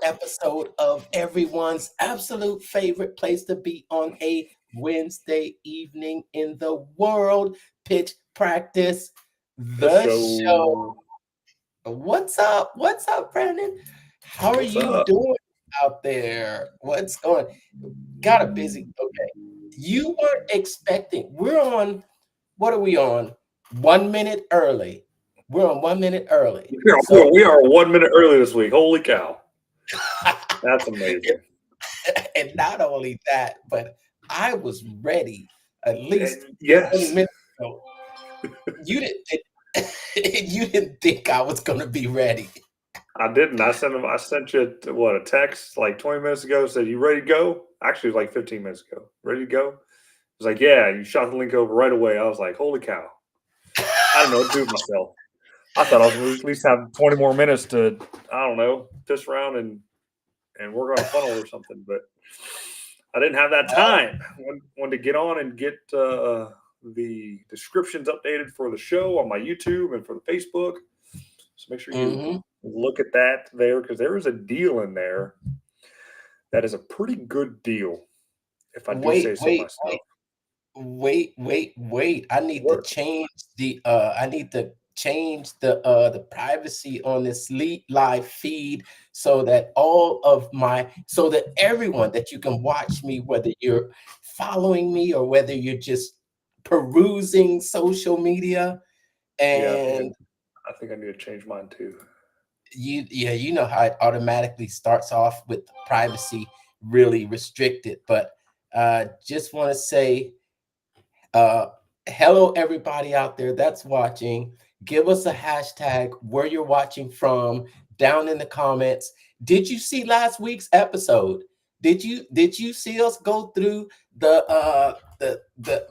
episode of everyone's absolute favorite place to be on a Wednesday evening in the world, Pitch Practice, The the show. show. What's up? What's up, Brandon? How are What's you up? doing out there? What's going? Got a busy. Okay. You weren't expecting. We're on, what are we on? 1 minute early. We're on 1 minute early. We are, So, we are 1 minute early this week. Holy cow. That's amazing. and not only that, but I was ready at least And 20 yes, minutes ago. You didn't you didn't think I was gonna be ready. I didn't. I sent you what a text like 20 minutes ago. Said you ready to go? Actually, it was like 15 minutes ago. Ready to go? It was like, yeah. You shot the link over right away. I was like, holy cow. I don't know what to do with myself. I thought I was going to at least have 20 more minutes to, I don't know, piss around and work on a funnel or something. But I didn't have that time. Wanted to get on and get the descriptions updated for the show on my YouTube and for the Facebook. So make sure you Mhm. look at that there because there is a deal in there that is a pretty good deal, if I do Wait, say so wait, myself. wait. I need to What? change the privacy on this live feed so that so that everyone that you can watch me, whether you're following me or whether you're just perusing social media, Yeah, and I think I need to change mine too. you know how it automatically starts off with privacy really restricted. But just want to say, Uh, hello, everybody out there that's watching. Give us a hashtag where you're watching from down in the comments. Did you see last week's episode? Did you see us go through the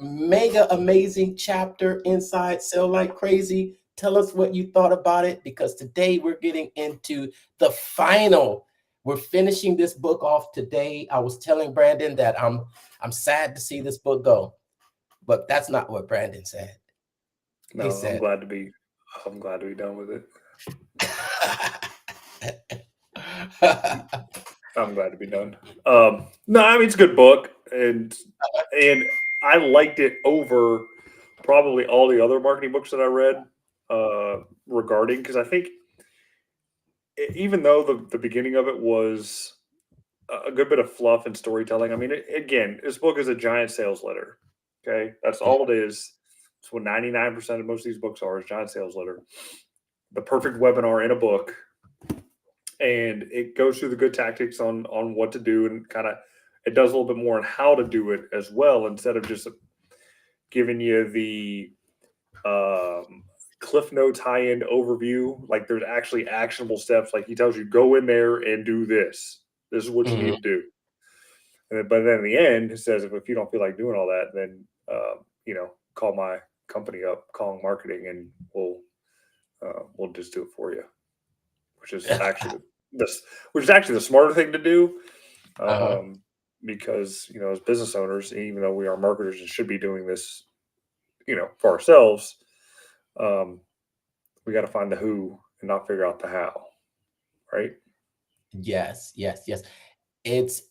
mega amazing chapter inside Sell Like Crazy? Tell us what you thought about it because today we're getting into the final. We're finishing this book off today. I was telling Brandon that I'm sad to see this book go, but that's not what Brandon said. He No, said, I'm glad to be done with it. I'm glad to be done. No, I mean it's a good book, and I liked it over probably all the other marketing books that I read regarding because I think even though the beginning of it was a good bit of fluff and storytelling, I mean, again, this book is a giant sales letter. Okay, that's all it is. It's what 99% of most of these books are is giant sales letter. The perfect webinar in a book, and it goes through the good tactics on what to do and kind of it does a little bit more on how to do it as well instead of just giving you the um, cliff notes high end overview. Like there's actually actionable steps. Like he tells you go in there and do this. This is what you Mhm. need to do. But then in the end, it says if you don't feel like doing all that, then call my company up, call marketing, and we'll just do it for you, which is actually this, which is actually the smarter thing to do, uh-huh. um, because as business owners, even though we are marketers and should be doing this, for ourselves, um, we got to find the who and not figure out the how, right? Yes. It's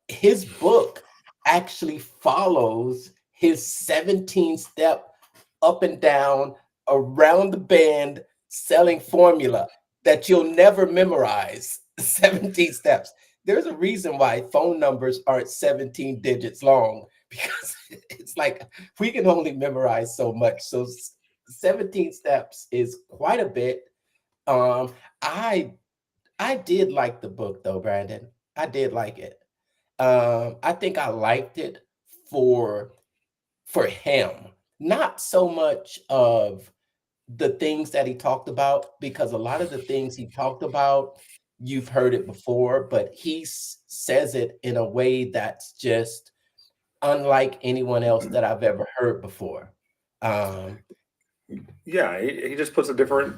his book actually follows his 17-step up and down around the bend selling formula that you'll never memorize. 17 steps. There's a reason why phone numbers aren't 17 digits long because it's like we can only memorize so much. So 17 steps is quite a bit. Um, I I did like the book though, Brandon. I did like it. I think I liked it for for him, not so much of the things that he talked about, because a lot of the things he talked about, you've heard it before, but he says it in a way that's just unlike anyone else that I've ever heard before. Um, Yeah, he just puts a different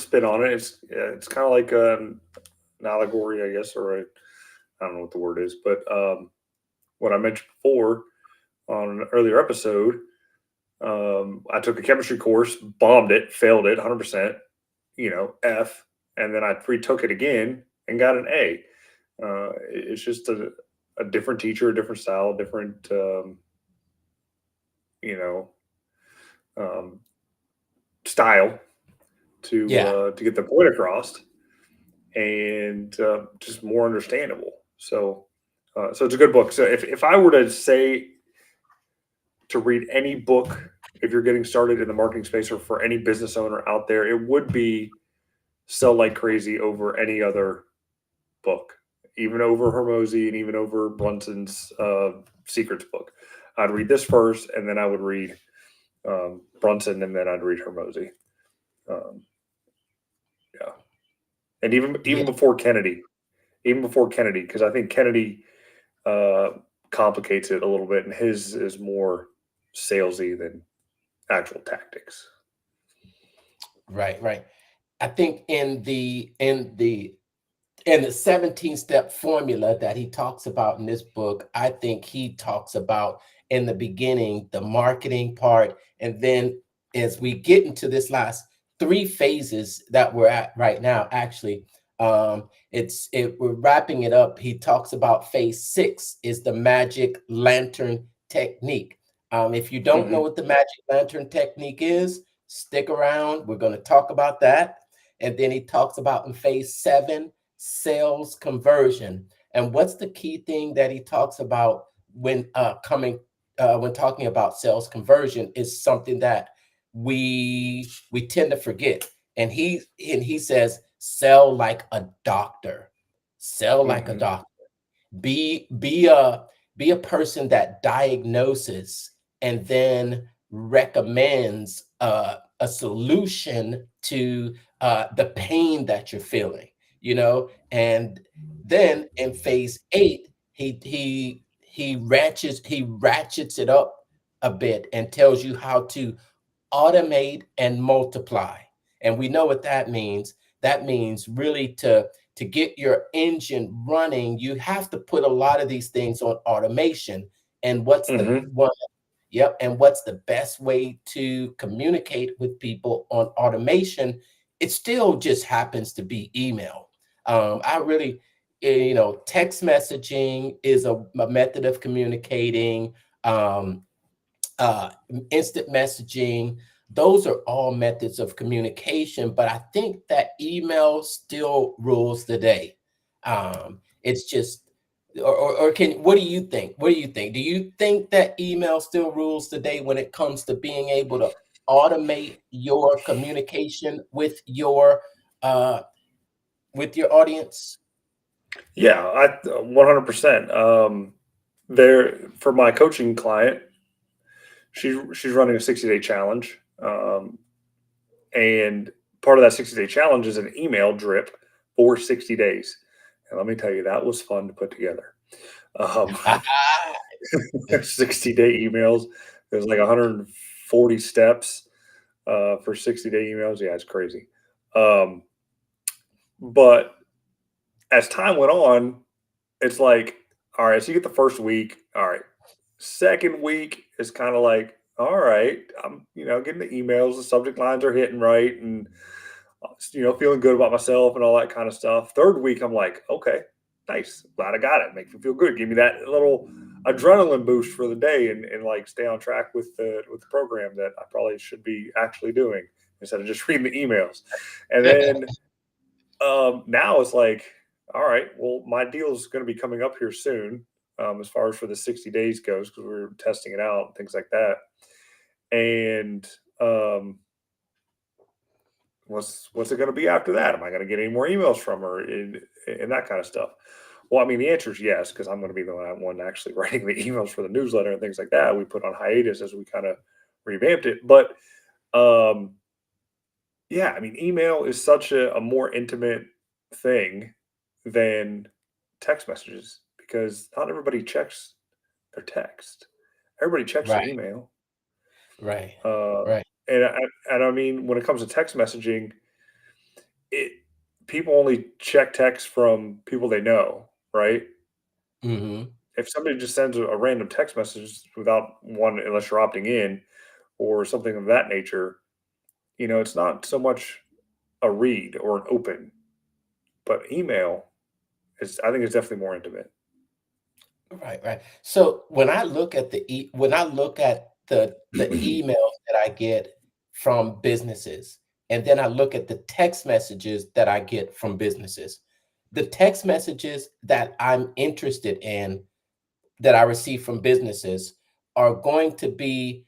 spin on it. It's kind of like an allegory, I guess, or I don't know what the word is, but what I mentioned before on an earlier episode, I took a chemistry course, bombed it, failed it, 100%. F. and then I retook it again and got an A. It's just a different teacher, a different style, different you know um, style Yeah. to get the point across, and just more understandable. So it's a good book. So if I were to say to read any book, if you're getting started in the marketing space or for any business owner out there, it would be Sell Like Crazy over any other book, even over Hermosi and even over Brunson's Secrets book. I'd read this first, and then I would read Brunson, and then I'd read Hermosi. Um, yeah, and Yeah. even before Kennedy, because I think Kennedy uh, complicates it a little bit, and his is more salesy than actual tactics. Right. Right. I think in the 17 step formula that he talks about in this book, I think he talks about in the beginning the marketing part. And then as we get into this last three phases that we're at right now, actually, we're wrapping it up. He talks about phase six is the magic lantern technique. If you don't know Hmm. what the magic lantern technique is, stick around. We're going to talk about that. And then he talks about in phase seven, sales conversion. And what's the key thing that he talks about when talking about sales conversion is something that we tend to forget. And he says, sell like a doctor. Sell like a Hmm. doctor. Be a person that diagnoses and then recommends a solution to the pain that you're feeling, and then in phase eight he ratchets it up a bit and tells you how to automate and multiply. And we know what that means. That means really to get your engine running, you have to put a lot of these things on automation. And what's the Hmm. one Yep, and what's the best way to communicate with people on automation? It still just happens to be email. I really, text messaging is a method of communicating. Um, uh, Instant messaging, those are all methods of communication, but I think that email still rules the day. It's just, or can, what do you think? What do you think? Do you think that email still rules the day when it comes to being able to automate your communication uh, with your audience? Yeah, I 100%. There for my coaching client, she's running a 60-day challenge, and part of that 60-day challenge is an email drip for 60 days. And let me tell you, that was fun to put together. Um, 60-day emails. There's like 140 steps for 60-day emails. Yeah, it's crazy. Um, but as time went on, it's like, all right, so you get the first week. All right. Second week is kind of like, all right, I'm, getting the emails, the subject lines are hitting right, and feeling good about myself and all that kind of stuff. Third week, I'm like, okay, nice, glad I got it. Makes me feel good. Give me that little adrenaline boost for the day, and like stay on track with the program that I probably should be actually doing instead of just reading the emails. And then now it's like, all right, well, my deal is going to be coming up here soon, as far as for the 60 days goes, because we're testing it out and things like that. And what's it going to be after that? Am I going to get any more emails from her and that kind of stuff? Well, I mean, the answer is yes, because I'm going to be the one actually writing the emails for the newsletter and things like that. We put on hiatus as we kind of revamped it, but um, yeah, I mean, email is such a more intimate thing than text messages because not everybody checks their text. Everybody checks their Right, email. right, Uh, right. and I mean, when it comes to text messaging, it people only check text from people they know, right? Hmm. If somebody just sends a random text message without one, unless you're opting in or something of that nature, it's not so much a read or an open. but email is, I think it's definitely more intimate. Right, right. So when I look at when I look at the emails that I get from businesses, and then I look at the text messages that I get from businesses, the text messages that I'm interested in that I receive from businesses are going to be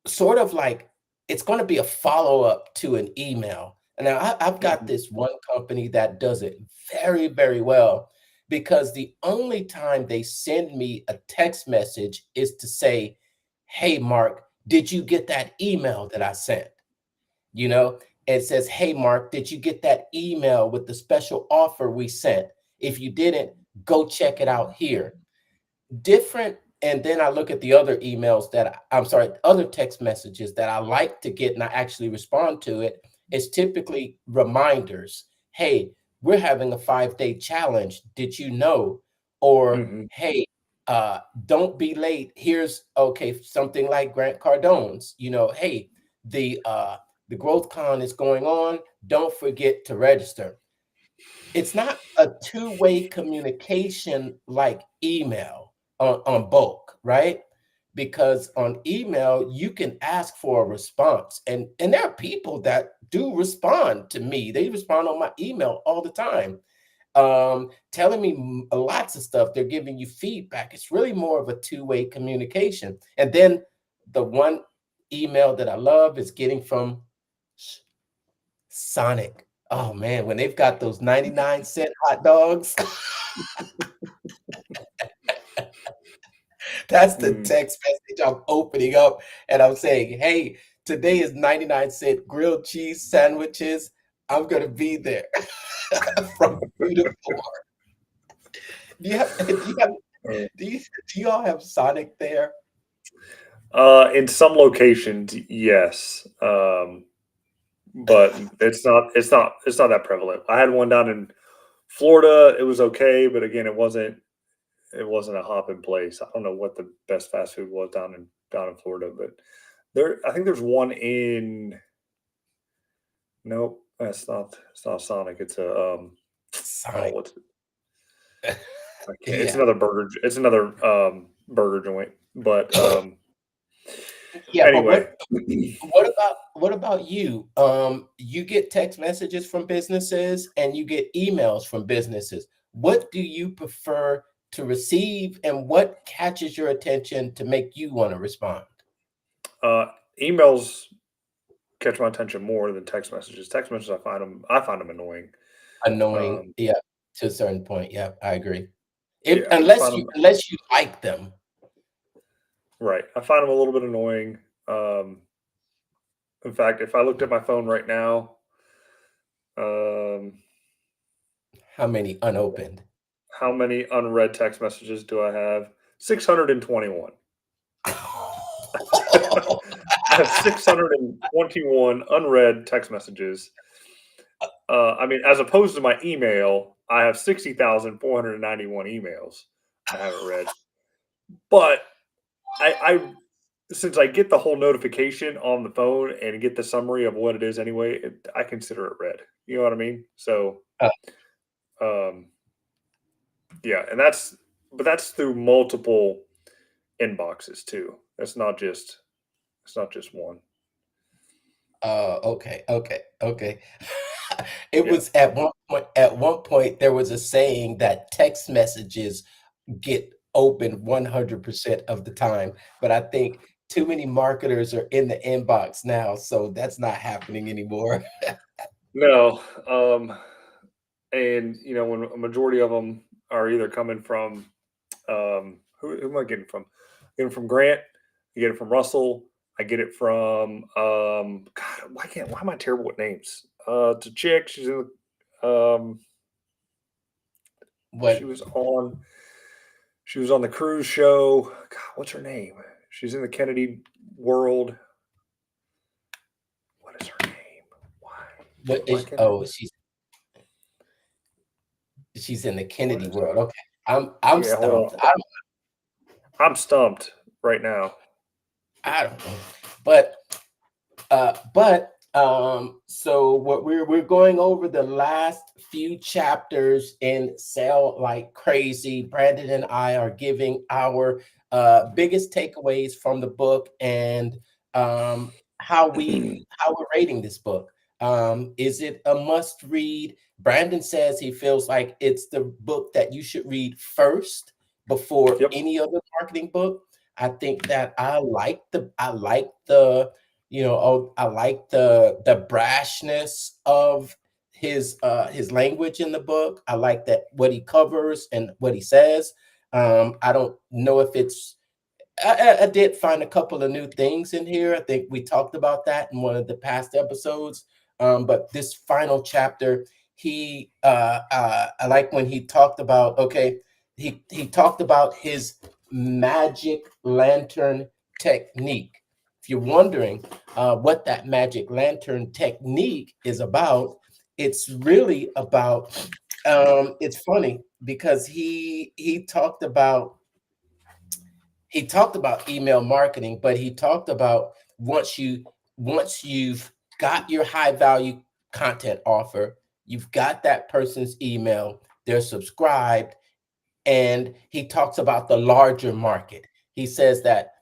sort of like it's going to be a follow-up to an email. And now I've got Mhm. this one company that does it very, very well because the only time they send me a text message is to say, "Hey, Mark, did you get that email that I sent?" You know, it says, "Hey, Mark, did you get that email with the special offer we sent? If you didn't, go check it out here." Different, and then I look at the other emails I'm sorry, other text messages that I like to get and I actually respond to it. It's typically reminders. Hey, we're having a 5-day challenge. Did you know? Or Mhm. hey, don't be late. Here's okay, something like Grant Cardone's, hey, the growth con is going on. Don't forget to register. It's not a two-way communication like email on bulk, right? Because on email you can ask for a response, and there are people that do respond to me. They respond on my email all the time, telling me lots of stuff. They're giving you feedback. It's really more of a two-way communication. And then the one email that I love is getting from Sonic. Oh man, when they've got those 99-cent hot dogs, that's the Mm. text message I'm opening up and I'm saying, "Hey, today is 99-cent grilled cheese sandwiches. I'm gonna be there from 2 to 4." Do you have do you have Uh, do you all have Sonic there? in some locations, yes, but it's not that prevalent. I had one down in Florida. It was okay, but again, it wasn't a hop in place. I don't know what the best fast food was down in Florida, but I think there's one in. Nope, that's not. It's not Sonic. It's a oh, Sonic. what's I can't. It's Yeah. another burger. It's another burger joint. But Yeah, but anyway, what about you? You get text messages from businesses and you get emails from businesses. What do you prefer to receive, and what catches your attention to make you want to respond? uh, emails catch my attention more than text messages. Text messages, I find them annoying. Annoying, Um, yeah, to a certain point. Yeah, I agree. If yeah, I unless find you them unless you like them. right. I find them a little bit annoying. In fact, if I looked at my phone right now, um, How many unopened? how many unread text messages do I have? 621. I have 621 unread text messages. I mean, as opposed to my email, I have 60,491 emails I haven't read. But I since I get the whole notification on the phone and get the summary of what it is anyway, I consider it read. You know what I mean? So, Uh, um, yeah, but that's through multiple inboxes too. It's not just one. okay, okay, okay. It Yeah. was at one point there was a saying that text messages get open 100% of the time, but I think too many marketers are in the inbox now, so that's not happening anymore. No. And when a majority of them are either coming from who am I getting from? Getting from Grant. I get it from Russell. I get it from God. Why am I terrible with names? It's a chick. She What was on she was on the cruise show. God, what's her name? She's in the Kennedy world. What is her name? Why what why is can't I? oh, she's in the What Kennedy is world. her? Okay. I'm Yeah, hold stumped. on. I'm stumped right now. I don't know. But So what we're going over the last few chapters in Sell Like Crazy. Brandon and I are giving our biggest takeaways from the book and how we're rating this book. Is it a must read? Brandon says he feels like it's the book that you should read first before Yep. any other marketing book. I think that I like the brashness of his language in the book. I like that what he covers and what he says. I don't know if it's I did find a couple of new things in here. I think we talked about that in one of the past episodes. But this final chapter, I like when he talked about he talked about his magic lantern technique. If you're wondering what that magic lantern technique is about, it's really about. It's funny because he talked about email marketing, but he talked about once you've got your high value content offer, you've got that person's email, they're subscribed, and he talks about the larger market. He says that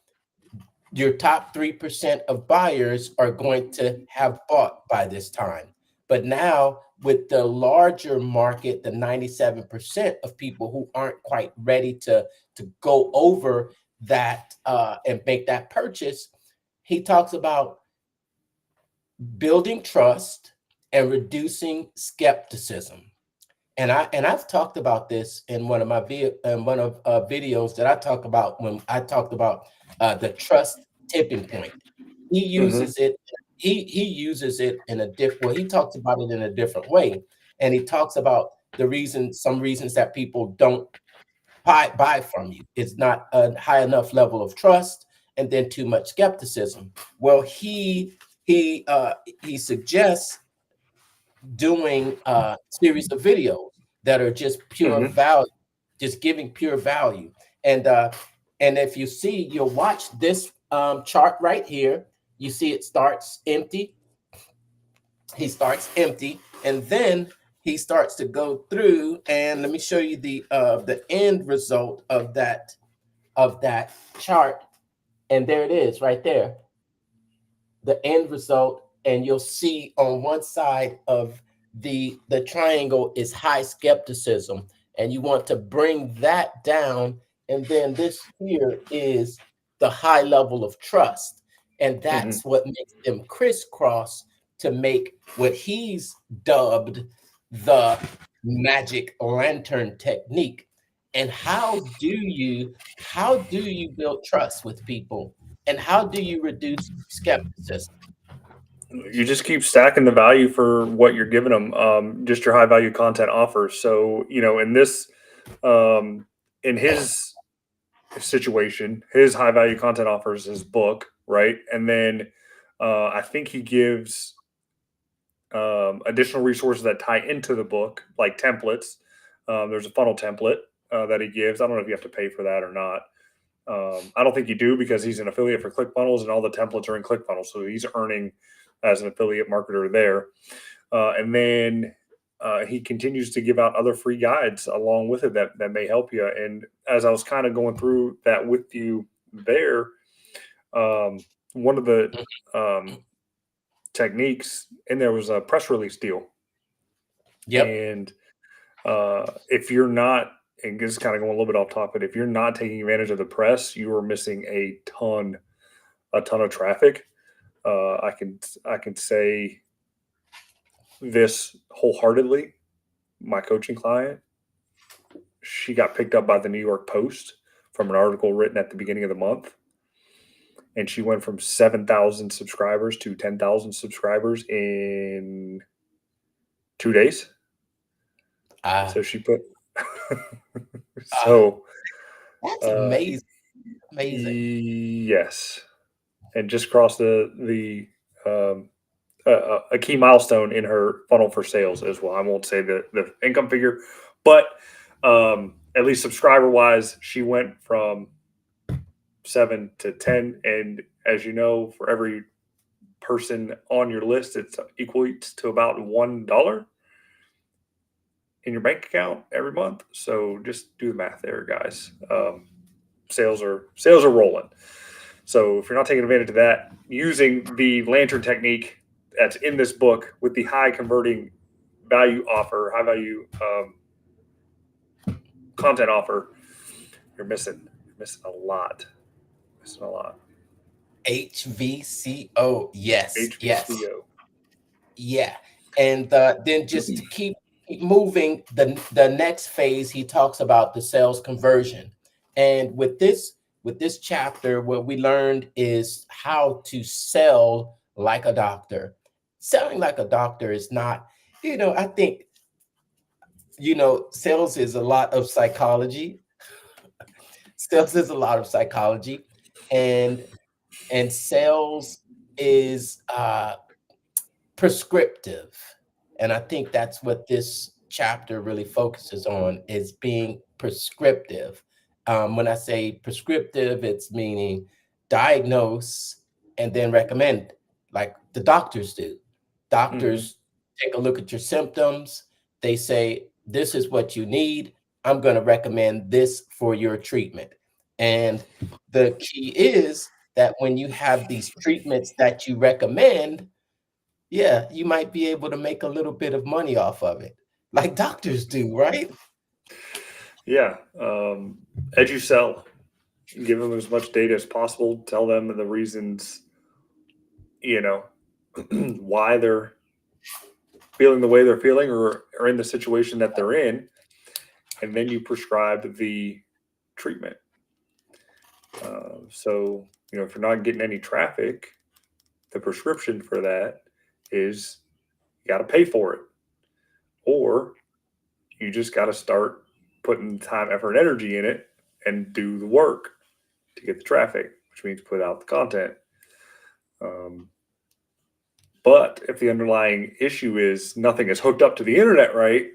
your top 3% of buyers are going to have bought by this time. But now, with the larger market, the 97% of people who aren't quite ready to go over that and make that purchase, he talks about building trust and reducing skepticism. I've talked about this in one of my videos that I talk about when I talked about the trust tipping point. He Hmm. uses it. He uses it in a different. Well, he talks about it in a different way, and he talks about some reasons that people don't buy from you. It's not a high enough level of trust, and then too much skepticism. Well, he suggests doing a series of videos that are just pure Hmm. value, just giving pure value. And if you see, you'll watch this chart right here. You see it starts empty. He starts empty, and then he starts to go through. And let me show you the end result of that chart. And there it is, right there, the end result, and you'll see on one side of the triangle is high skepticism, and you want to bring that down, and then this here is the high level of trust, and Hmm. that's what makes them crisscross to make what he's dubbed the magic lantern technique. And how do you build trust with people, and how do you reduce skepticism? You just keep stacking the value for what you're giving them, just your high value content offers. So, in this, in his situation, his high value content offers his book, right? And then I think he gives additional resources that tie into the book, like templates. There's a funnel template that he gives. I don't know if you have to pay for that or not. I don't think you do because he's an affiliate for ClickFunnels and all the templates are in ClickFunnels. So he's earning as an affiliate marketer there. And then he continues to give out other free guides along with it that may help you. And as I was kind of going through that with you there, one of the um, techniques in there was a press release deal. Yep. And if you're not, and this is kind of going a little bit off topic, if you're not taking advantage of the press, you are missing a ton of traffic. I can say this wholeheartedly. My coaching client, she got picked up by the New York Post from an article written at the beginning of the month, and she went from 7,000 subscribers to 10,000 subscribers in 2 days. Ah, So she put ah, so that's uh, amazing. Amazing. yes, and just crossed the a key milestone in her funnel for sales as well. I won't say the income figure, but at least subscriber wise, she went from 7 to 10. And as you know, for every person on your list, it's equates to about $1 in your bank account every month. So just do the math there, guys. Sales are rolling. So if you're not taking advantage of that, using the lantern technique that's in this book with the high converting value offer, high value content offer, you're missing a lot. Missing a lot. HVCO. Yes, yes. HBCO. Yeah. And then just to keep moving, the next phase, he talks about the sales conversion. And with this chapter, what we learned is how to sell like a doctor. Selling like a doctor is not, I think, sales is a lot of psychology. Sales is a lot of psychology, and sales is prescriptive. And I think that's what this chapter really focuses on, is being prescriptive. When I say prescriptive, it's meaning diagnose and then recommend, like the doctors do. Mm-hmm. Doctors take a look at your symptoms. They say, this is what you need. I'm going to recommend this for your treatment. And the key is that when you have these treatments that you recommend, yeah, you might be able to make a little bit of money off of it, like doctors do, right? Yeah. Edusell. Give them as much data as possible. Tell them the reasons, you know, why they're feeling the way they're feeling, or in the situation that they're in, and then you prescribe the treatment. So, if you're not getting any traffic, the prescription for that is you got to pay for it, or you just got to start putting time, effort, and energy in it and do the work to get the traffic, which means put out the content. Um, but if the underlying issue is nothing is hooked up to the internet, right?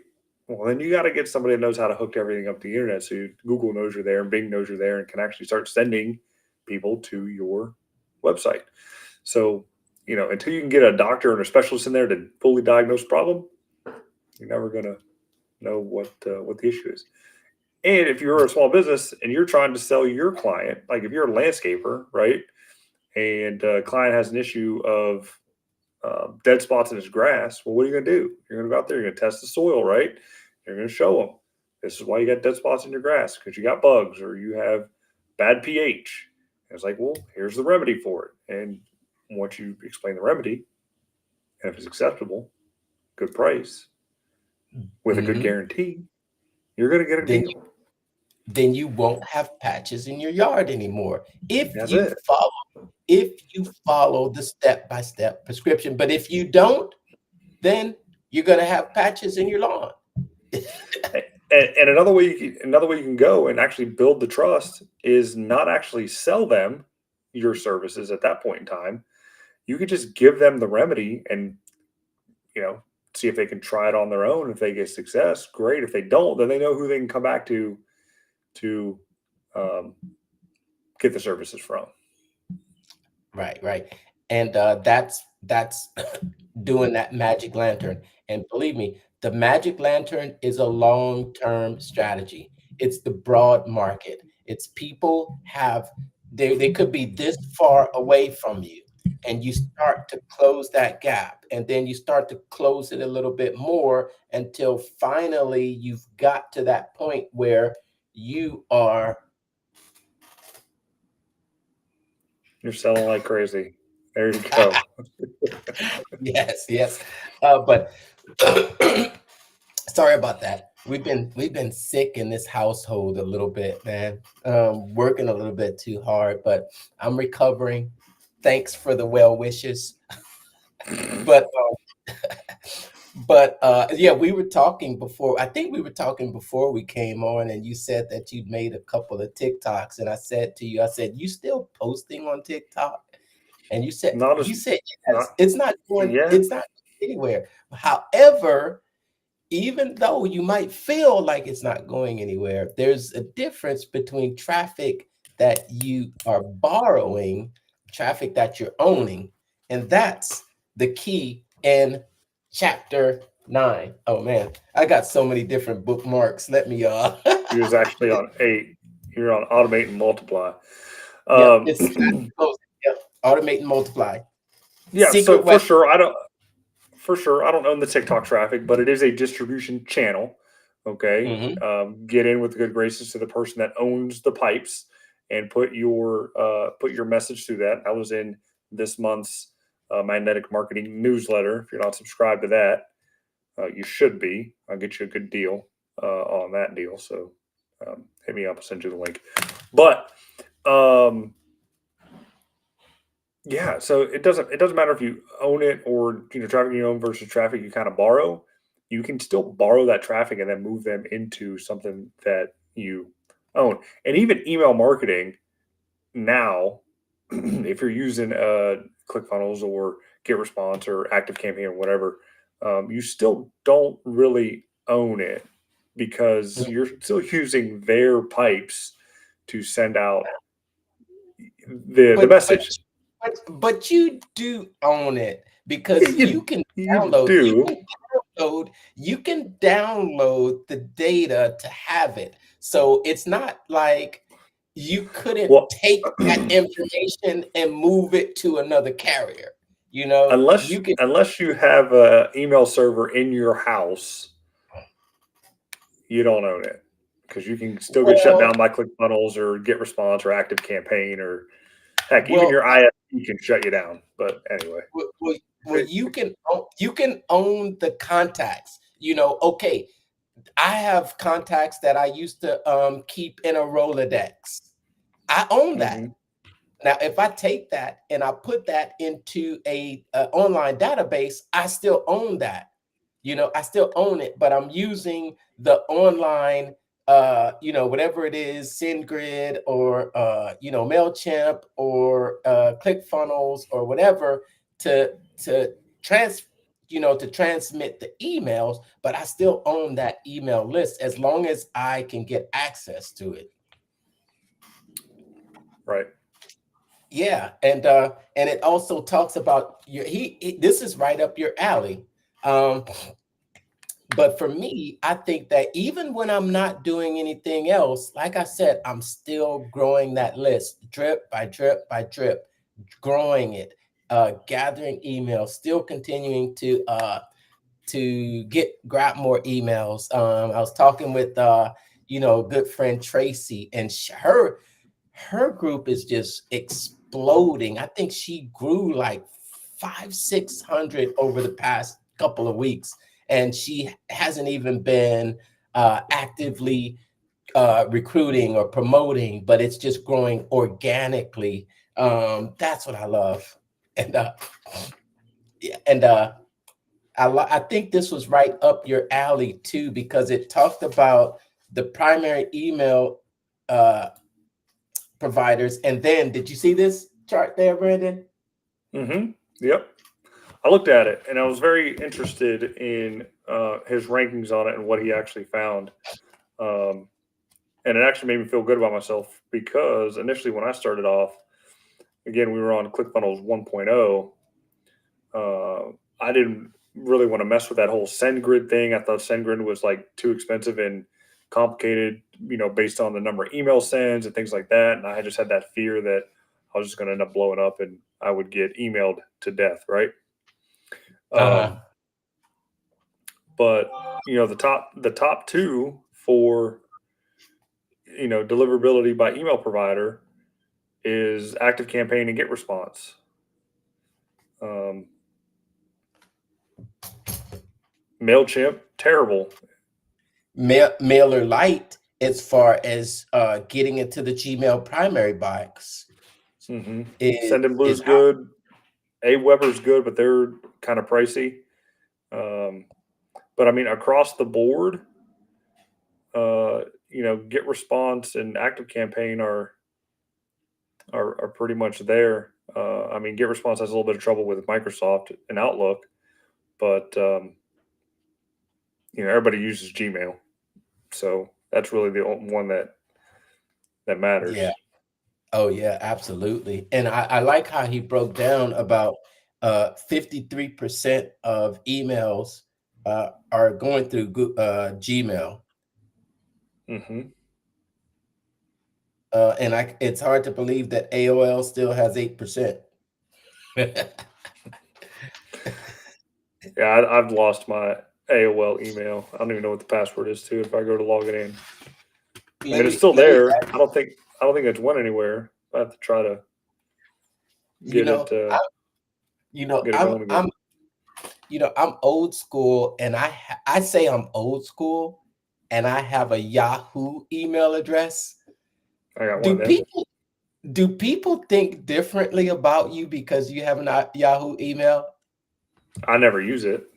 Well, then you got to get somebody that knows how to hook everything up to the internet. So Google knows you're there and Bing knows you're there and can actually start sending people to your website. So, until you can get a doctor and a specialist in there to fully diagnose the problem, you're never going to know what the issue is. And if you're a small business and you're trying to sell your client, like if you're a landscaper, right, and a client has an issue of dead spots in his grass, well, what are you going to do? You're going to go out there, you're going to test the soil, right? You're going to show them this is why you got dead spots in your grass, because you got bugs or you have bad pH. And it's like, well, here's the remedy for it. And once you explain the remedy, and if it's acceptable, good price, with a good Mhm. guarantee, you're going to get a Then deal. then you won't have patches in your yard anymore if That's you it. follow the step-by-step prescription. But if you don't, then you're going to have patches in your lawn. And another way you can go and actually build the trust is not actually sell them your services at that point in time. You could just give them the remedy and you know see if they can try it on their own. If they get success, great. If they don't, then they know who they can come back to um, get the services from. Right, right. And that's doing that magic lantern. And believe me, the magic lantern is a long-term strategy. It's the broad market. It's people have they could be this far away from you, and you start to close that gap, and then you start to close it a little bit more until finally you've got to that point where you are. You're selling like crazy. There you go. Yes, yes. But sorry about that. We've been sick in this household a little bit, man. Working a little bit too hard, but I'm recovering. Thanks for the well wishes. But yeah, we were talking before. I think we were talking before we came on, and you said that you'd made a couple of TikToks, and I said to you, I said, "You still posting on TikTok?" And you said Not as you said not yes. It's not going. yet. It's not anywhere. However, even though you might feel like it's not going anywhere, there's a difference between traffic that you are borrowing, traffic that you're owning, And that's the key in chapter 9. Oh man, I got so many different bookmarks. Let me He was actually on 8. You're on automate and multiply. Yep, Um, it's yep, automate and multiply. yeah, so Secret for weapon. sure, I don't own the TikTok traffic, but it is a distribution channel. Okay, Hmm. get in with the good graces to the person that owns the pipes and put your message through that. I was in this month's magnetic marketing newsletter. If you're not subscribed to that, you should be. I'll get you a good deal on that deal. So hit me up. I'll send you the link. But um, yeah, so it doesn't matter if you own it or traffic you own versus traffic you kind of borrow. You can still borrow that traffic and then move them into something that you own. And even email marketing now, if you're using ClickFunnels or GetResponse or ActiveCampaign or whatever, you still don't really own it because you're still using their pipes to send out the But message. but you do own it Yeah, because you do. you can download the data to have it. So it's not like you couldn't Well, take that information and move it to another carrier. You know, unless you can. unless you have a email server in your house, you don't own it because you can still get shut Well, down by ClickFunnels or GetResponse or ActiveCampaign or heck, even well, your ISP can shut you down. But anyway, well, you can own the contacts. You know, okay, I have contacts that I used to keep in a Rolodex. I own that. hmm Now, if I take that and I put that into a online database, I still own that. You know, I still own it, but I'm using the online, whatever it is, SendGrid or Mailchimp or ClickFunnels or whatever to trans, to transmit the emails. But I still own that email list as long as I can get access to it. right. Yeah, and it also talks about this is right up your alley. Um, but for me, I think that even when I'm not doing anything else, like I said, I'm still growing that list drip by drip by drip, growing it, gathering emails, still continuing to grab more emails. I was talking with good friend Tracy, and her group is just exploding. I think she grew like 600 over the past couple of weeks, and she hasn't even been actively recruiting or promoting, but it's just growing organically. That's what I love, and yeah, and I think this was right up your alley too because it talked about the primary email uh, providers. And then, did you see this chart there, Brandon? hmm Yep. I looked at it and I was very interested in his rankings on it and what he actually found. Um, and it actually made me feel good about myself because initially when I started off, again, we were on ClickFunnels 1.0. I didn't really want to mess with that whole SendGrid thing. I thought SendGrid was like too expensive and complicated, based on the number of email sends and things like that. And I just had that fear that I was just going to end up blowing up and I would get emailed to death, right? Uh-huh. Um, but the top two for deliverability by email provider is ActiveCampaign and GetResponse. Um, Mailchimp, terrible. Mailer Lite as far as getting into the Gmail primary box is Send and is Blue's good. Aweber's good, but they're kind of pricey. Um, but I mean, across the board, GetResponse and ActiveCampaign are pretty much there. I mean, GetResponse has a little bit of trouble with Microsoft and Outlook, but everybody uses Gmail, so that's really the only one that matters. yeah. Oh yeah, absolutely. And I like how he broke down about 53% of emails are going through Gmail. Mm-hmm. And it's hard to believe that AOL still has 8%. Yeah, I've lost my AOL email. I don't even know what the password is to if I go to log it in. I mean, it's still Let me, there. I don't think it's went anywhere. I have to try to you get know, it I, you know, get it I'm, going again. I'm, I'm old school, and I say I'm old school, and I have a Yahoo email address. I got one Do of them. people do people think differently about you because you have a Yahoo email? I never use it.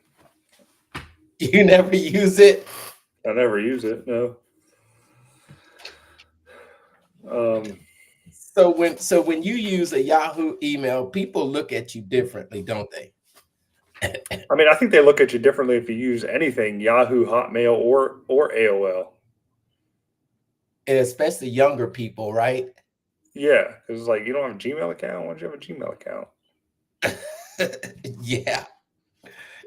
You never use it. I never use it. No. Um, So when you use a Yahoo email, people look at you differently, don't they? I mean, I think they look at you differently if you use anything Yahoo, Hotmail, or AOL. And especially younger people, right? Yeah, because it's like you don't have a Gmail account. Why don't you have a Gmail account?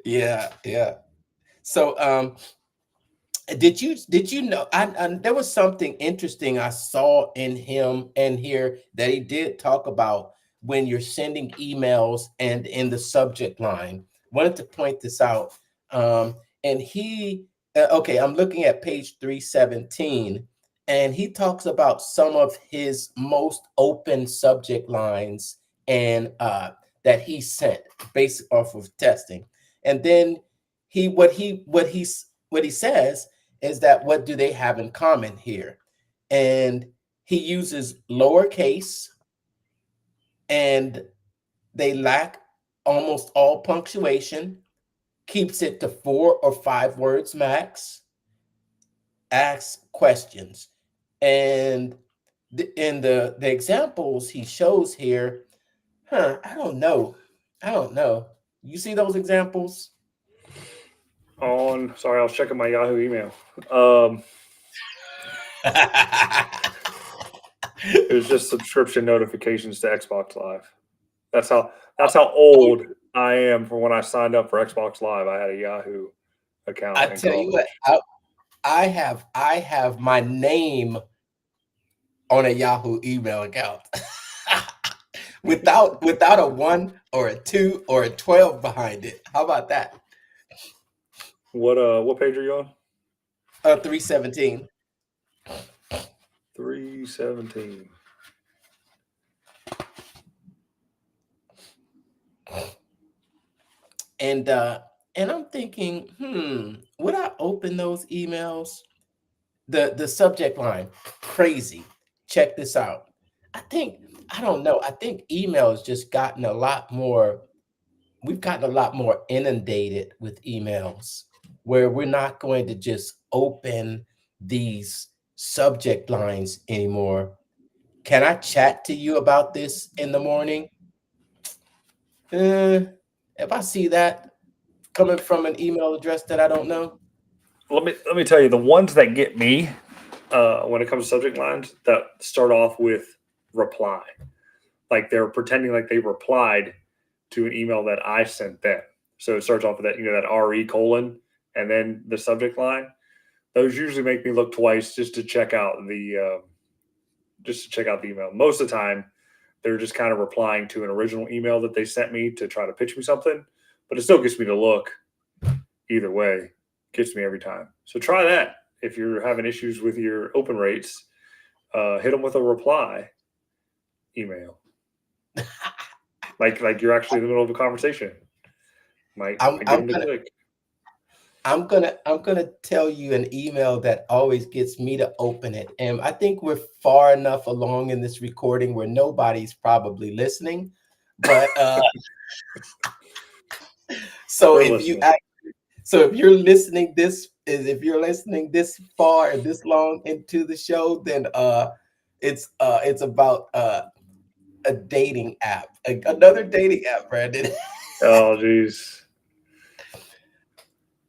Yeah, yeah. So did you know there was something interesting I saw in him and here that he did talk about when you're sending emails and in the subject line. Wanted to point this out. Um, and he okay, I'm looking at page 317, and he talks about some of his most open subject lines and that he sent based off of testing. And then what he says is that what do they have in common here? And he uses lowercase, and they lack almost all punctuation, keeps it to 4 or 5 words max, asks questions. And in the examples he shows here, I don't know. I don't know. You see those examples? Sorry, I was checking my Yahoo email. Um, it was just subscription notifications to Xbox Live. That's how that's how old I am from when I signed up for Xbox Live. I had a Yahoo I account in tell you what, college. I have my name on a Yahoo email account. without a 1 or a 2 or a 12 behind it. How about that? What page are you on? 317. 317. And I'm thinking, would I open those emails? The subject line, crazy. Check this out. I think I don't know. I think email has just gotten a lot more. We've gotten a lot more inundated with emails where we're not going to just open these subject lines anymore. Can I chat to you about this in the morning? Uh, if I see that coming from an email address that I don't know, Let me tell you the ones that get me when it comes to subject lines that start off with reply, like they're pretending like they replied to an email that I sent them. So it starts off with that that re colon and then the subject line. Those usually make me look twice just to check out the email. Most of the time, they're just kind of replying to an original email that they sent me to try to pitch me something, but it still gets me to look either way. Gets me every time. So try that if you're having issues with your open rates. Hit them with a reply email, like you're actually in the middle of a conversation. Might get I'm them to gonna click. I'm gonna tell you an email that always gets me to open it. And I think we're far enough along in this recording where nobody's probably listening. But so We're if you listening. act, so if you're listening this far and this long into the show, then it's about a dating app, another dating app, Brandon. Oh, geez.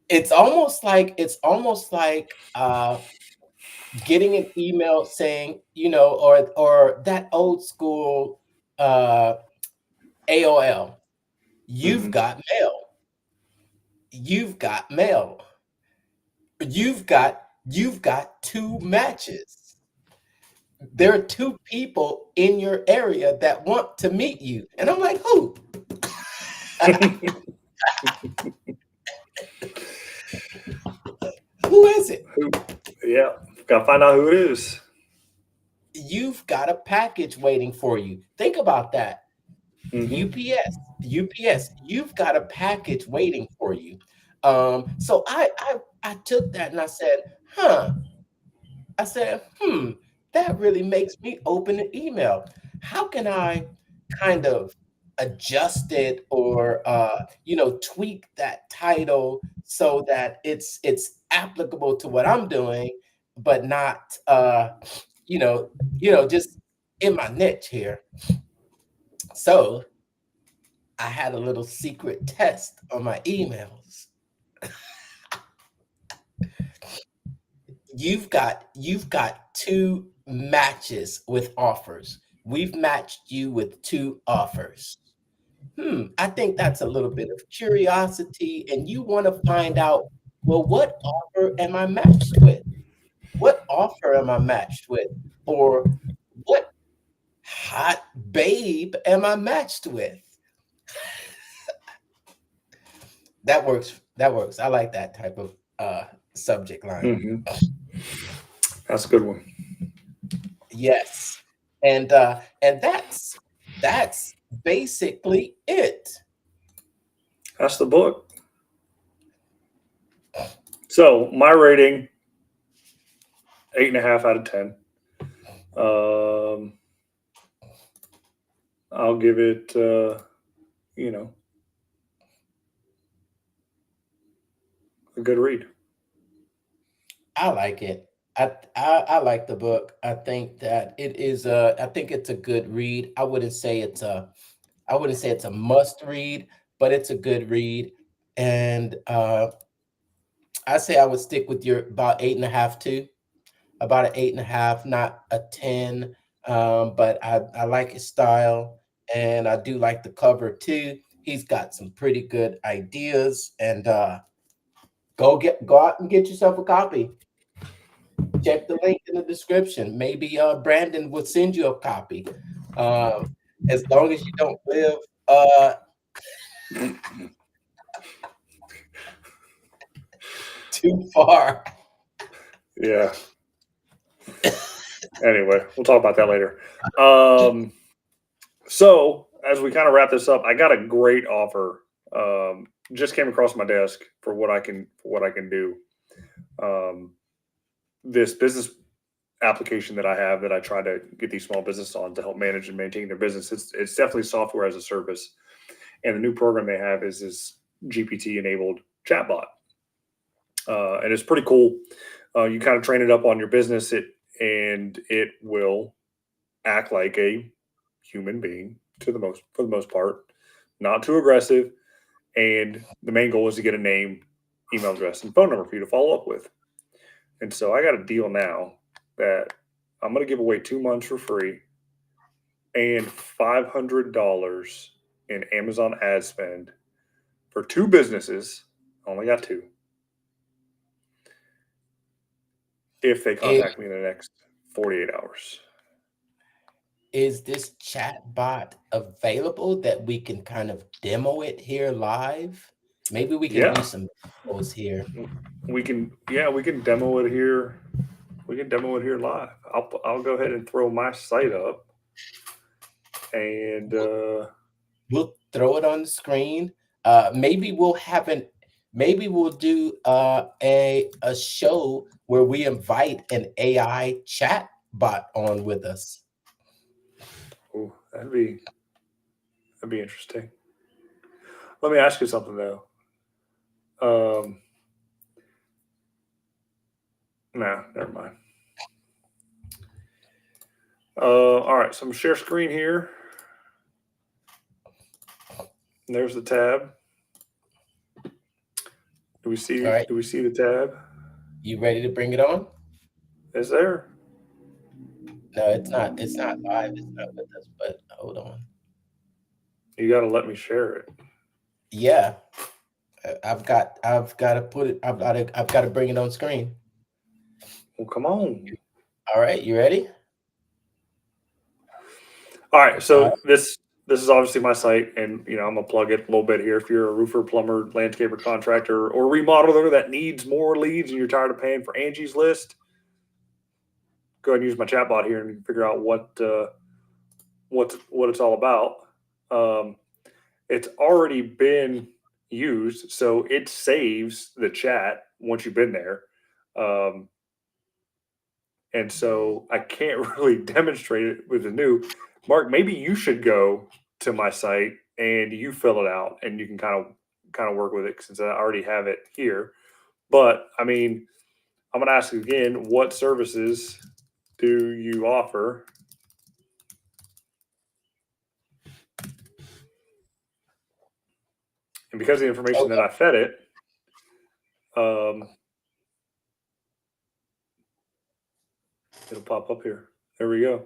It's almost like getting an email saying, or that old school uh AOL. You've Hmm. got mail. You've got mail. You've got two matches. There are two people in your area that want to meet you. And I'm like, who? Who is it? Yeah, gotta find out who it is. You've got a package waiting for you. Think about that. Hmm. UPS, you've got a package waiting for you. So I took that and I said, huh. I said, that really makes me open an email. How can I kind of adjust it or tweak that title so that it's applicable to what I'm doing, but not you know, just in my niche here. So I had a little secret test on my emails. You've got two matches with offers. We've matched you with two offers. I think that's a little bit of curiosity, and you want to find out, well, what offer am I matched with? What offer am I matched with? Or what hot babe am I matched with? That works. That works. I like that type of subject line. Hmm. That's a good one. Yes. And that's basically it. That's the book. So my rating, 8.5 out of 10. Um, I'll give it, you know, a good read. I like it. I like the book. I think that it is a I think it's a good read. I wouldn't say it's a must read, but it's a good read. And I say I would stick with your about 8.5 too. About an 8.5, not a 10. But I like his style and I do like the cover too. He's got some pretty good ideas and go out and get yourself a copy. Check the link in the description. Maybe Brandon will send you a copy. Um, as long as you don't live uh, too far. Yeah. Anyway, we'll talk about that later. Um, so as we kind of wrap this up, I got a great offer. Just came across my desk for what I can do. Um, this business application that I have that I try to get these small businesses on to help manage and maintain their business. It's definitely software as a service, and the new program they have is this GPT enabled chatbot, and it's pretty cool. You kind of train it up on your business, and it will act like a human being for the most part, not too aggressive. And the main goal is to get a name, email address, and phone number for you to follow up with. And so I got a deal now that I'm going to give away 2 months for free and $500 in Amazon ad spend for two businesses. I only got two. If they Is, contact me in the next 48 hours. is this chat bot available that we can kind of demo it here live? Maybe we can do Yeah, some demos here. we can. Yeah, we can demo it here. We can demo it here live. I'll go ahead and throw my site up and We'll throw it on the screen. Maybe we'll do a show where we invite an AI chat bot on with us. oh, that'd be interesting. Let me ask you something though. Um, nah, never mind. All right, so I'm gonna share screen here. There's the tab. Do we All see? right, Do we see the tab? you ready to bring it on? Is there? No, it's not. It's not live. It's not with us. But hold on. You got to let me share it. Yeah, I've got to put it. I've got to bring it on screen. Well, come on. All right, you ready? All right, All right. so this is obviously my site, and I'm gonna plug it a little bit here. If you're a roofer, plumber, landscaper, contractor, or remodeler that needs more leads, and you're tired of paying for Angie's List, go ahead and use my chatbot here and figure out what it's all about. Um, it's already been used, so it saves the chat once you've been there. Um, and so I can't really demonstrate it with the new. Mark, maybe you should go to my site and you fill it out, and you can kind of work with it since I already have it here. But I mean, I'm going to ask you again, what services do you offer? And because of the information that Okay. I fed it, um, it'll pop up here. There we go.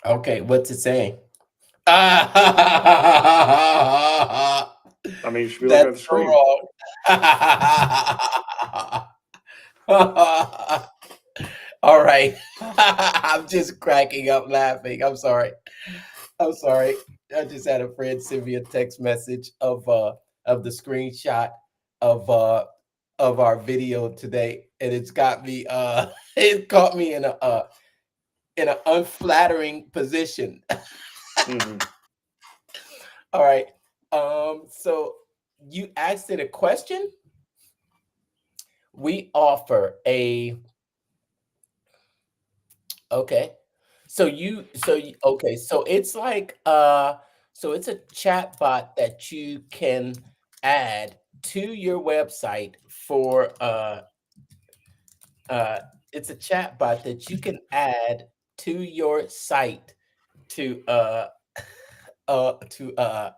Okay. What's it saying? I mean, you should be looking at That's the so screen. wrong. All right. I'm just cracking up laughing. I'm sorry. I'm sorry. I just had a friend send me a text message of the screenshot of uh of our video today, and it's got me it caught me in an unflattering position. Mm-hmm. All right. So you asked it a question. We offer a okay. Okay, so it's like so it's a chat bot that you can add to your website for uh it's a chat bot that you can add to your site to uh to uh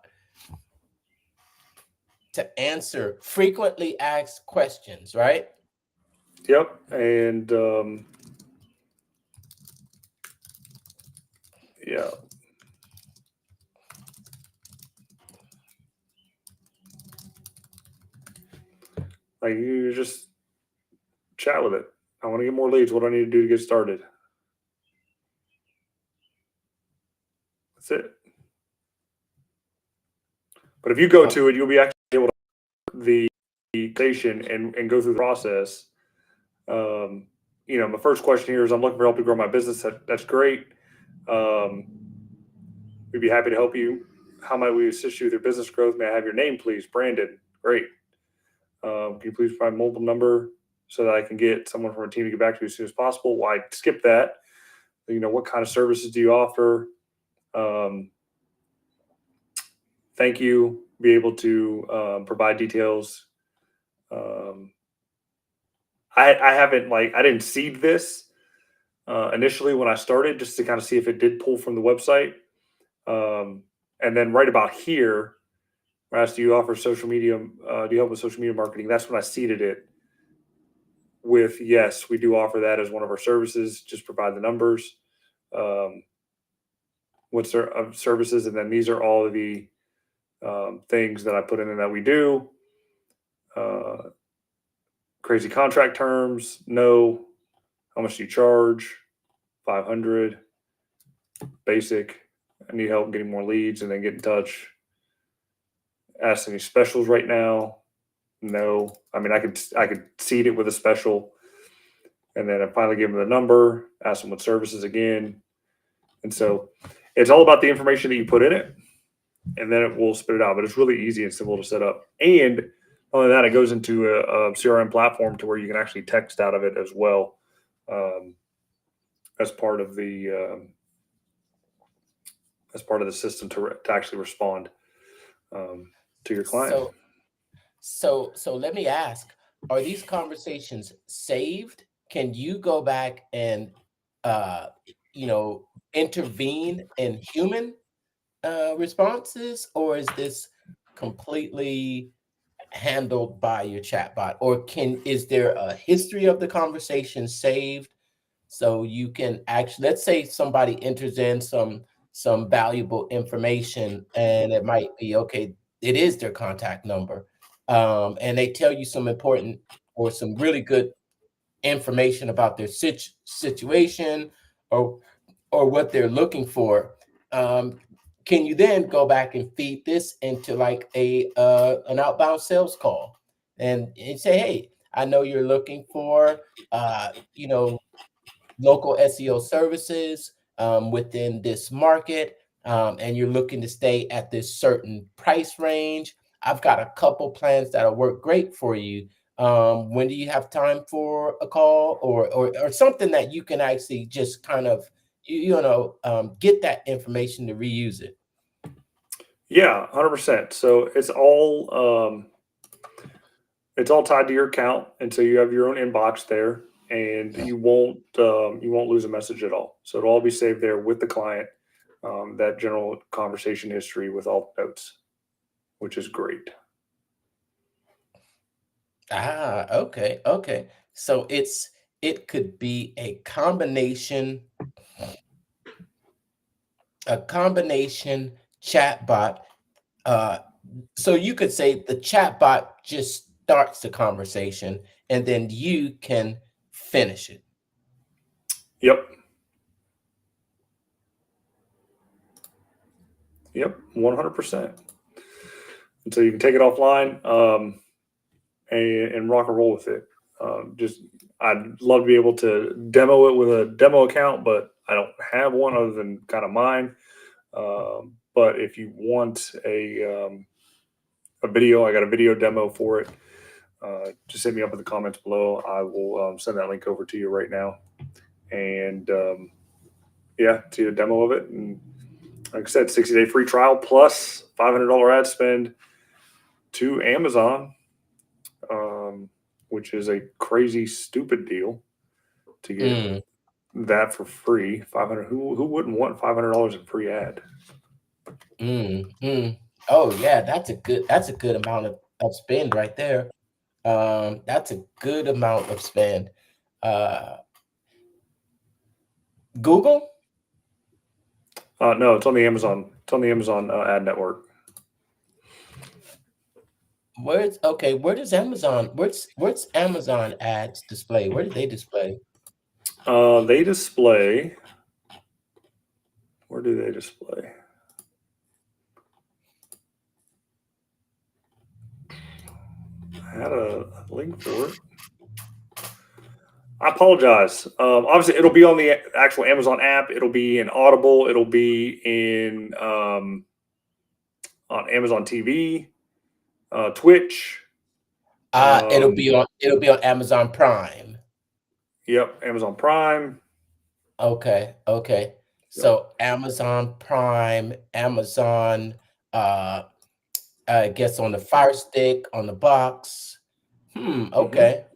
to answer frequently asked questions, right? Yep. And yeah, like you just chat with it. I want to get more leads. What do I need to do to get started? That's it. But if you go Oh, to it, you'll be actually able to the station and go through the process. Um, my first question here is I'm looking for help to grow my business. That's great. Um, we'd be happy to help you. How might we assist you with your business growth? May I have your name, please? Brandon. Great. Can you please provide a mobile number so that I can get someone from our team to get back to you as soon as possible? Why skip that? What kind of services do you offer? Um, thank you. Be able to provide details. Um, I haven't I didn't seed this initially when I started just to kind of see if it did pull from the website. And then right about here, where I asked, do you offer social media? Do you help with social media marketing? That's when I seeded it with yes, we do offer that as one of our services. Just provide the numbers. Um, what's their services, and then these are all of the things that I put in there that we do. Uh, crazy contract terms, no. How much do you charge? 500. Basic. I need help getting more leads, and then get in touch. Ask any specials right now. No. I mean, I could seed it with a special, and then I finally give them the number. Ask them what services again, and so it's all about the information that you put in it, and then it will spit it out. But it's really easy and simple to set up. And not only that, it goes into a CRM platform to where you can actually text out of it as well, um, as part of the system to actually respond to your client. so so let me ask, are these conversations saved? Can you go back and uh you know intervene in human responses, or is this completely handled by your chatbot? Or can is there a history of the conversation saved so you can actually, let's say somebody enters in some valuable information, and it might be okay. It is their contact number, and they tell you some important or some really good information about their situation or what they're looking for. Um, can you then go back and feed this into like a an outbound sales call and say, hey, I know you're looking for you know, local SEO services within this market, and you're looking to stay at this certain price range. I've got a couple plans that'll work great for you. When do you have time for a call, or something that you can actually just kind of get that information to reuse it? Yeah, 100%. So it's all tied to your account, and so you have your own inbox there, and you won't lose a message at all. So it'll all be saved there with the client, that general conversation history with all the notes, which is great. Ah, okay, okay. So it could be a combination chatbot. Uh, so you could say the chatbot just starts the conversation, and then you can finish it. Yep, yep, 100%. And so you can take it offline, and rock and roll with it. Just I'd love to be able to demo it with a demo account, but I don't have one other than kind of mine. But if you want a video, I got a video demo for it. Just hit me up in the comments below. I will send that link over to you right now. And yeah, to a demo of it. And like I said, 60-day free trial plus $500 ad spend to Amazon, which is a crazy, stupid deal to get Mm, that for free. 500. Who wouldn't want $500 in free ad? mm. Oh yeah, that's a good amount of spend right there. That's a good amount of spend. Uh, Google, No, it's on the Amazon. It's on the Amazon ad network. where does Amazon, where's Amazon ads display? Where do they display? They display. Where do they display? I had a link for it. I apologize. Obviously, it'll be on the actual Amazon app. It'll be in Audible. It'll be in on Amazon TV, Twitch. Um, It'll be on Amazon Prime. yep, Amazon Prime. Okay, okay. Yep. So Amazon Prime, Amazon, uh, I guess on the Fire Stick, on the box. Mm-hmm. Okay.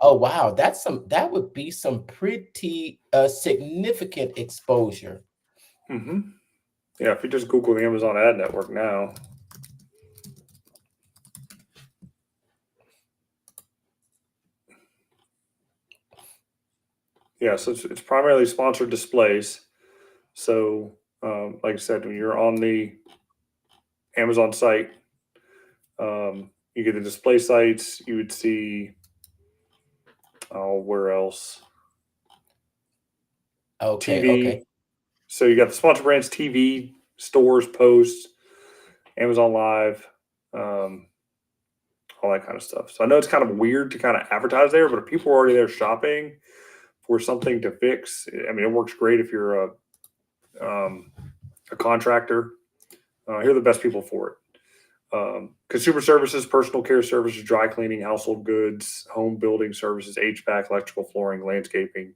Oh wow, that would be some pretty significant exposure. Mm-hmm. Yeah, if you just Google the Amazon ad network now. Yeah, so it's primarily sponsored displays. So, like I said, when you're on the Amazon site, you get the display sites. You would see, oh, where else? Okay, okay. TV. So you got the sponsor brands, TV, stores, posts, Amazon Live, um, all that kind of stuff. So I know it's kind of weird to kind of advertise there, but if people are already there shopping for something to fix, I mean, it works great if you're a contractor. Here are the best people for it. Consumer services, personal care services, dry cleaning, household goods, home building services, HVAC, electrical, flooring, landscaping,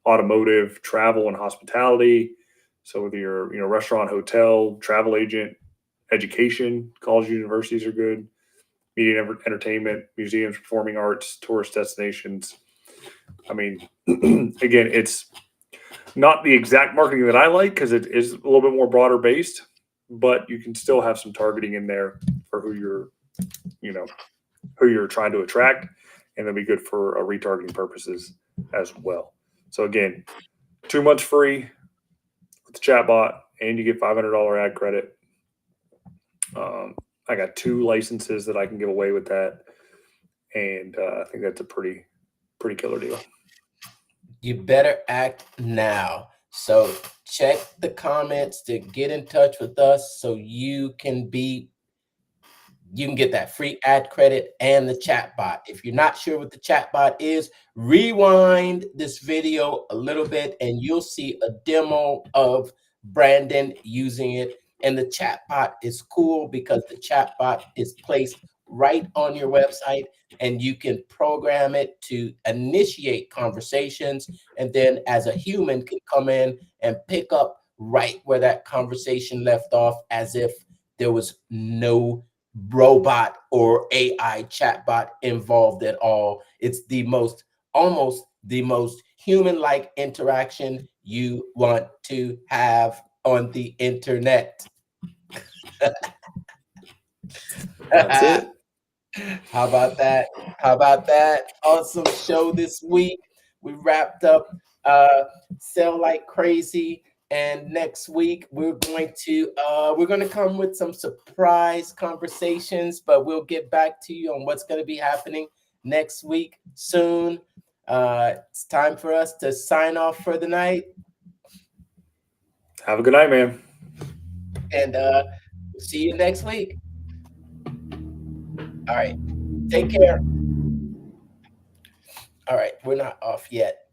automotive, travel, and hospitality. So whether you're, restaurant, hotel, travel agent, education, college, universities are good. Media and entertainment, museums, performing arts, tourist destinations. I mean, again, it's not the exact marketing that I like because it is a little bit more broader based, but you can still have some targeting in there for you know, who you're trying to attract, and that'll be good for retargeting purposes as well. So again, 2 months free, with the chatbot, and you get $500 ad credit. I got 2 licenses that I can give away with that, and I think that's a pretty killer deal. You better act now. So check the comments to get in touch with us so you can get that free ad credit and the chat bot. If you're not sure what the chat bot is, rewind this video a little bit and you'll see a demo of Brandon using it. And the chat bot is cool because the chat bot is placed right on your website and you can program it to initiate conversations. And then as a human can come in and pick up right where that conversation left off as if there was no robot or AI chatbot involved at all. It's almost the most human-like interaction you want to have on the internet. That's it. How about that? How about that? Awesome show this week. We wrapped up Sell Like Crazy. And next week we're going to come with some surprise conversations, but we'll get back to you on what's going to be happening next week soon. It's time for us to sign off for the night. Have a good night, man. And see you next week. All right. Take care. All right. We're not off yet.